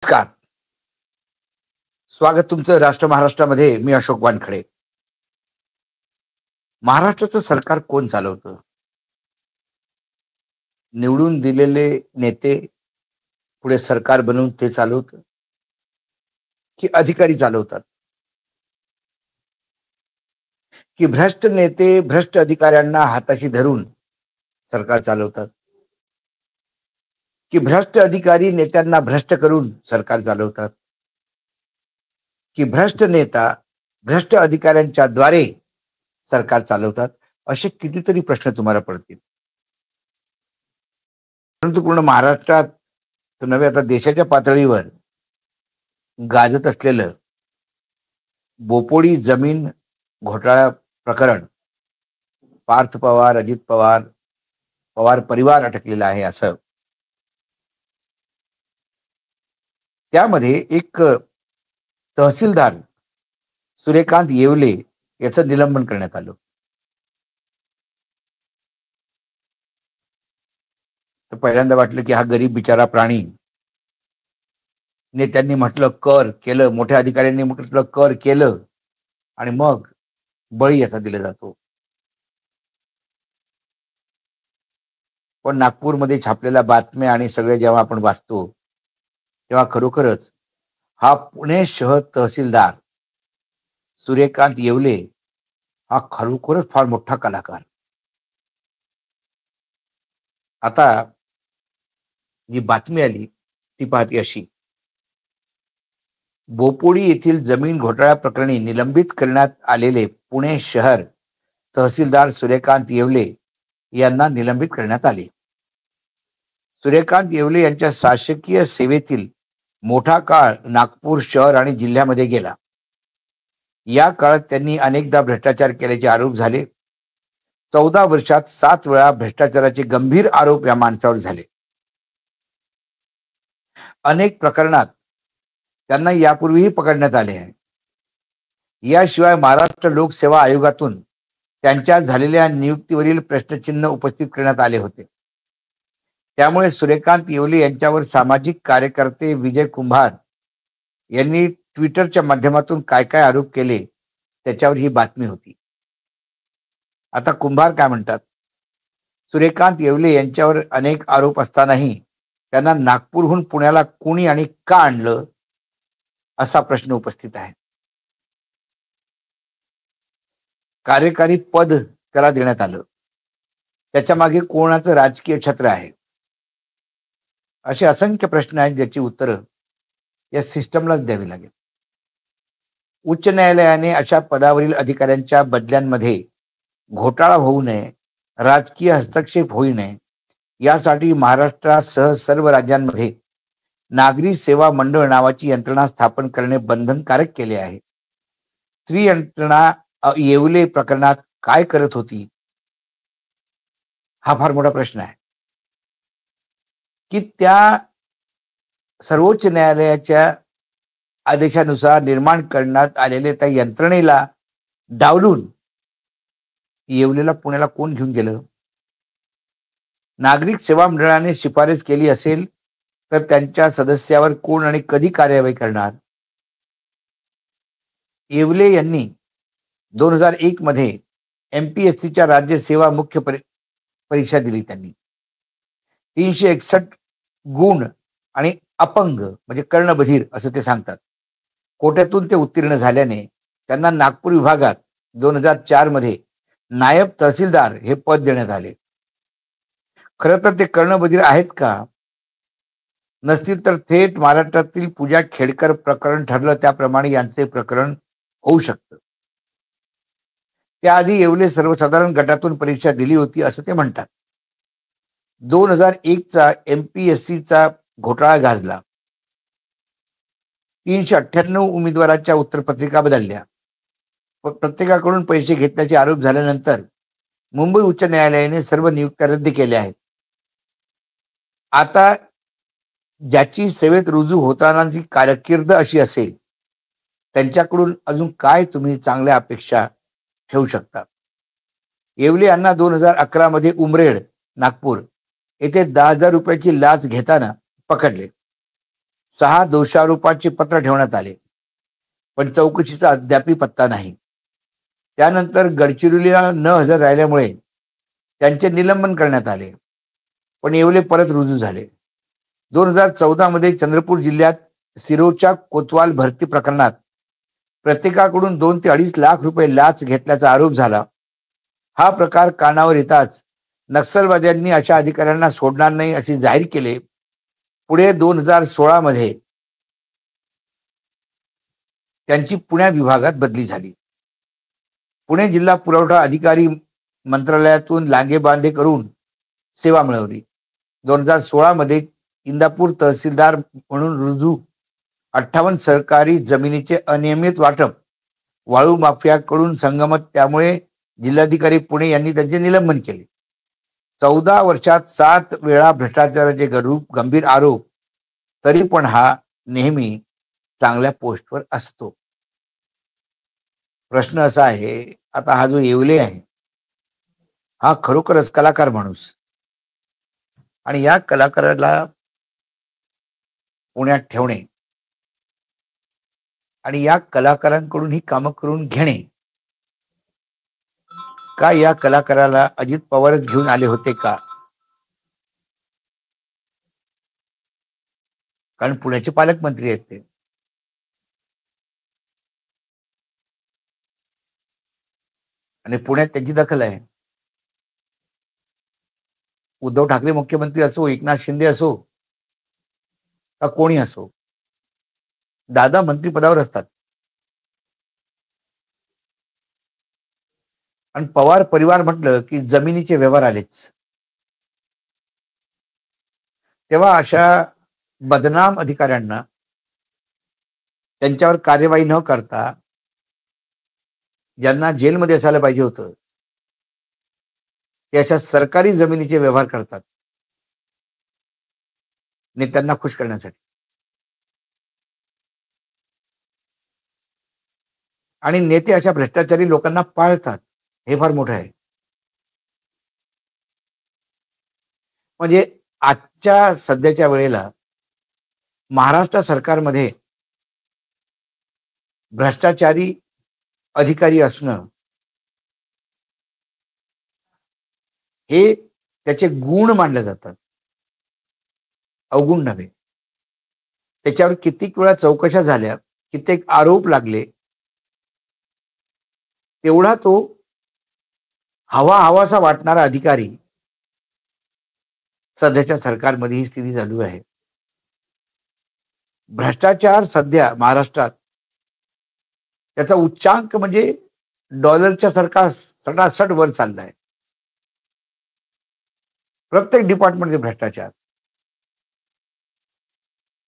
नमस्कार. स्वागत तुमचं राष्ट्र महाराष्ट्रामध्ये. मी अशोक वानखडे. महाराष्ट्राचं सरकार कोण चालवतं? निवडून दिलेले नेते पुढे सरकार बनवून ते चालवतं की अधिकारी चालवतात? की भ्रष्ट नेते भ्रष्ट अधिकाऱ्यांना हाताशी धरून सरकार चालवतात? की भ्रष्ट अधिकारी नेत्यांना भ्रष्ट करून सरकार चालवतात? की भ्रष्ट नेता भ्रष्ट अधिकाऱ्यांच्या द्वारे सरकार चालवतात? असे कितीतरी प्रश्न तुम्हाला पडतील. परंतु पूर्ण महाराष्ट्रात नव्हे, आता देशाच्या पातळीवर गाजत असलेलं बोपोडी जमीन घोटाळा प्रकरण, पार्थ पवार, अजित पवार, पवार परिवार अटकलेला आहे. असं त्यामध्ये एक तहसीलदार सूर्यकांत येवले याचं निलंबन करण्यात आलं. तर पहिल्यांदा वाटलं की हा गरीब बिचारा प्राणी, नेत्यांनी म्हटलं कर केलं, मोठ्या अधिकाऱ्यांनी म्हटलं कर केलं, आणि मग बळी याचा दिला जातो. पण नागपूरमध्ये छापलेल्या बातम्या आणि सगळे जेव्हा आपण वाचतो तेव्हा खरोखरच हा पुणे शहर तहसीलदार सूर्यकांत येवले हा खरोखरच फार मोठा कलाकार. आता जी बातमी आली ती पाहती अशी: बोपोडी येथील जमीन घोटाळा प्रकरणी निलंबित करण्यात आलेले पुणे शहर तहसीलदार सूर्यकांत येवले यांना निलंबित करण्यात आले. सूर्यकांत येवले यांच्या शासकीय सेवेतील मोठा काळ नागपूर शहर आणि जिल्ह्यामध्ये गेला. या काळात त्यांनी अनेकदा भ्रष्टाचार केल्याचे आरोप झाले. 14 वर्षात 7 वेळा भ्रष्टाचाराचे गंभीर आरोप या माणसावर झाले. अनेक प्रकरणात त्यांना यापूर्वीही पकडण्यात आले आहे. याशिवाय महाराष्ट्र लोकसेवा आयोगातून त्यांच्या झालेल्या नियुक्तीवरील प्रश्नचिन्ह उपस्थित करण्यात आले होते. त्यामुळे सूर्यकांत येवले यांच्यावर सामाजिक कार्यकर्ते विजय कुंभार यांनी ट्विटरच्या माध्यमातून काय काय आरोप केले त्याच्यावर ही बातमी होती. आता कुंभार काय म्हणतात: सूर्यकांत येवले यांच्यावर अनेक आरोप असतानाही त्यांना नागपूरहून पुण्याला कोणी आणि का आणलं, असा प्रश्न उपस्थित आहे. कार्यकारी पद त्याला देण्यात आलं, त्याच्या मागे कोणाचं राजकीय छत्र आहे? असे असंख्य प्रश्न आहेत ज्याची उत्तरं या सिस्टमलाच द्यावी लागेल. उच्च न्यायालयाने अशा पदावरील अधिकाऱ्यांच्या बदल्यांमध्ये घोटाळा होऊ नये, राजकीय हस्तक्षेप होऊ नये, यासाठी महाराष्ट्रासह सर्व राज्यांमध्ये नागरी सेवा मंडळ नावाची यंत्रणा स्थापन करणे बंधनकारक केले आहे. ती यंत्रणा येवले प्रकरणात काय करत होती, हा फार मोठा प्रश्न आहे. की त्या सर्वोच्च न्यायालयाच्या आदेशानुसार निर्माण करण्यात आलेल्या त्या यंत्रणेला डावलून येवलेला पुण्याला कोण घेऊन गेलं? नागरिक सेवा मंडळाने शिफारस केली असेल तर त्यांच्या सदस्यावर कोण आणि कधी कार्यवाही करणार? येवले यांनी 2001 मध्ये MPSCच्या राज्य सेवा मुख्य परीक्षा दिली. त्यांनी 361 गुण आणि अपंग म्हणजे कर्णबधीर असं ते सांगतात, कोट्यातून ते उत्तीर्ण झाल्याने त्यांना नागपूर विभागात 2004 मध्ये नायब तहसीलदार हे पद देण्यात आले. खरं तर ते कर्णबधीर आहेत का? नसतील तर थेट महाराष्ट्रातील पूजा खेडकर प्रकरण ठरलं त्याप्रमाणे यांचे प्रकरण होऊ शकतं. त्याआधी येवले सर्वसाधारण गटातून परीक्षा दिली होती असं ते म्हणतात. 2001चा MPSCचा घोटाळा गाजला. 398 उमेदवारांच्या उत्तरपत्रिका बदलल्या. प्रत्येकाकडून पैसे घेतल्याचे आरोप झाल्यानंतर मुंबई उच्च न्यायालयाने सर्व नियुक्त्या रद्द केल्या आहेत. आता ज्याची सेवेत रुजू होतानाची कारकीर्द अशी असेल त्यांच्याकडून अजून काय तुम्ही चांगल्या अपेक्षा ठेवू शकता? येवले यांना 2011 मध्ये उमरेड नागपूर येथे 10,000 रुपयाची लाच घेताना पकडले. 6 दोषारोपाचे पत्र ठेवण्यात आले, पण चौकशीचा अद्यापही पत्ता नाही. त्यानंतर गडचिरोलीला न हजर राहिल्यामुळे त्यांचे निलंबन करण्यात आले, पण येवले परत रुजू झाले. 2014 मध्ये चंद्रपूर जिल्ह्यात सिरोच्या कोतवाल भरती प्रकरणात प्रत्येकाकडून 2 ते 2.5 लाख रुपये लाच घेतल्याचा आरोप झाला. हा प्रकार कानावर येताच नक्षलवाद्यांनी अशा अधिकाऱ्यांना सोडणार नाही असे जाहीर केले. पुढे 2016 मध्ये त्यांची पुणे विभागात बदली झाली. पुणे जिल्हा पुरवठा अधिकारी मंत्रालयातून लांगे बांधे करून सेवा मिळवली. 2016 मध्ये इंदापूर तहसीलदार म्हणून रुजू 58 सरकारी जमिनीचे अनियमित वाटप वाळू माफियाकडून संगमत, त्यामुळे जिल्हाधिकारी पुणे यांनी त्यांचे निलंबन केले. 14 वर्षात 7 वेळा भ्रष्टाचाराचे गंभीर आरोप, तरी पण हा नेहमी चांगल्या पोस्टवर असतो. प्रश्न असा आहे, आता हा जो येवले आहे हा खरोखरच कलाकार माणूस, आणि या कलाकाराला पुण्यात ठेवणे आणि या कलाकारांकडून ही कामं करून घेणे, का या कलाकाराला अजित पवारच घेऊन आले होते का? कारण पुण्याचे पालकमंत्री आहेत ते. आणि पुण्यात त्यांची दखल आहे. उद्धव ठाकरे मुख्यमंत्री असो, एकनाथ शिंदे असो, का कोणी असो, दादा मंत्रिपदावर असतात. आणि पवार परिवार म्हटलं की जमिनीचे व्यवहार आलेच. तेव्हा अशा बदनाम अधिकाऱ्यांना त्यांच्यावर कार्यवाही न करता, ज्यांना जेलमध्ये असायला पाहिजे होतं, ते अशा सरकारी जमिनीचे व्यवहार करतात नेत्यांना खुश करण्यासाठी. आणि नेते अशा भ्रष्टाचारी लोकांना पाळतात, हे फार मोठं आहे. म्हणजे आजच्या सध्याच्या वेळेला महाराष्ट्र सरकारमध्ये भ्रष्टाचारी अधिकारी असणं हे त्याचे गुण मानले जातात, अवगुण नव्हे. त्याच्यावर कित्येक वेळा चौकशा झाल्या, कित्येक आरोप लागले, तेवढा तो हवासा वाटणारा अधिकारी सध्याच्या सरकारमध्ये ही स्थिती चालू आहे. भ्रष्टाचार सध्या महाराष्ट्रात त्याचा उच्चांक म्हणजे डॉलरच्या सारखा सटासट वर चाललाय. प्रत्येक डिपार्टमेंटमध्ये भ्रष्टाचार.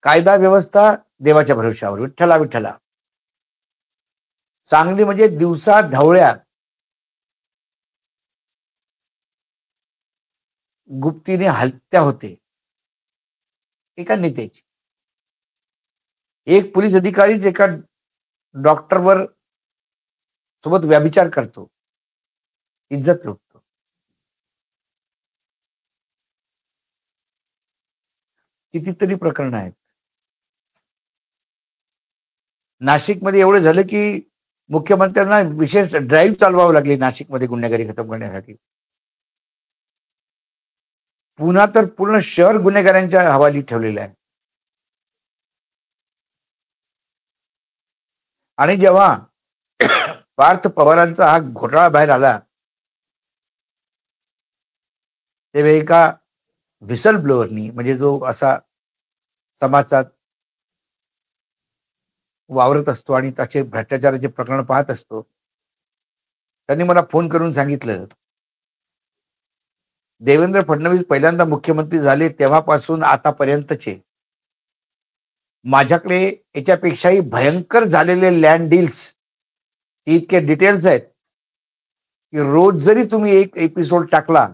कायदा व्यवस्था देवाच्या भरोश्यावर, विठ्ठला विठ्ठला. सांगली म्हणजे दिवसा ढवळ्या गुप्तीने हत्या होते एका नेत्याची. एक पोलीस अधिकारीच एका डॉक्टरवर सोबत व्यभिचार करतो, इज्जत लुटतो. कितीतरी प्रकरण आहेत. नाशिकमध्ये एवढं झालं की मुख्यमंत्र्यांना विशेष ड्राईव्ह चालवावं लागली नाशिकमध्ये गुन्हेगारी खतम करण्यासाठी. पुन्हा तर पूर्ण शहर गुन्हेगारांच्या हवाली ठेवलेलं आहे. आणि जेव्हा पार्थ पवारांचा हा घोटाळा बाहेर आला, तेव्हा एका व्हिसल ब्लोअरनी, म्हणजे जो असा समाजात वावरत असतो आणि त्याचे भ्रष्टाचाराचे प्रकरण पाहत असतो, त्यांनी मला फोन करून सांगितलं, देवेंद्र फडणवीस पहिल्यांदा मुख्यमंत्री झाले तेव्हापासून आतापर्यंतचे माझ्याकडे याच्यापेक्षाही भयंकर झालेले लँड डील्स इतके डिटेल्स आहेत की रोज जरी तुम्ही एक एपिसोड टाकला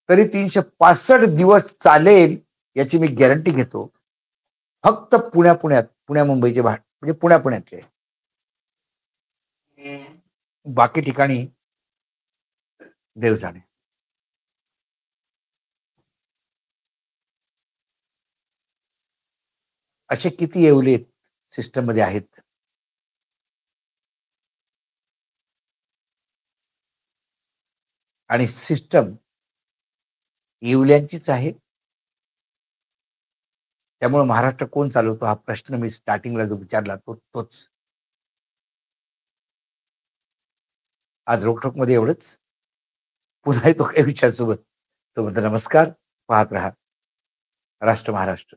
तरी 365 दिवस चालेल याची मी गॅरंटी घेतो. फक्त पुण्या मुंबईचे म्हणजे पुण्यातले. बाकी ठिकाणी देव जाणे. असे किती येवले सिस्टम मध्ये आहेत? आणि सिस्टम येवल्यांचीच आहे. त्यामुळे महाराष्ट्र कोण चालवतो हा प्रश्न मी स्टार्टिंगला जो विचारला तोच. आज रोखोक मध्ये एवढंच. पुन्हा येतो काही विचारसोबत. तो म्हणतो नमस्कार. पाहत रहा राष्ट्र महाराष्ट्र.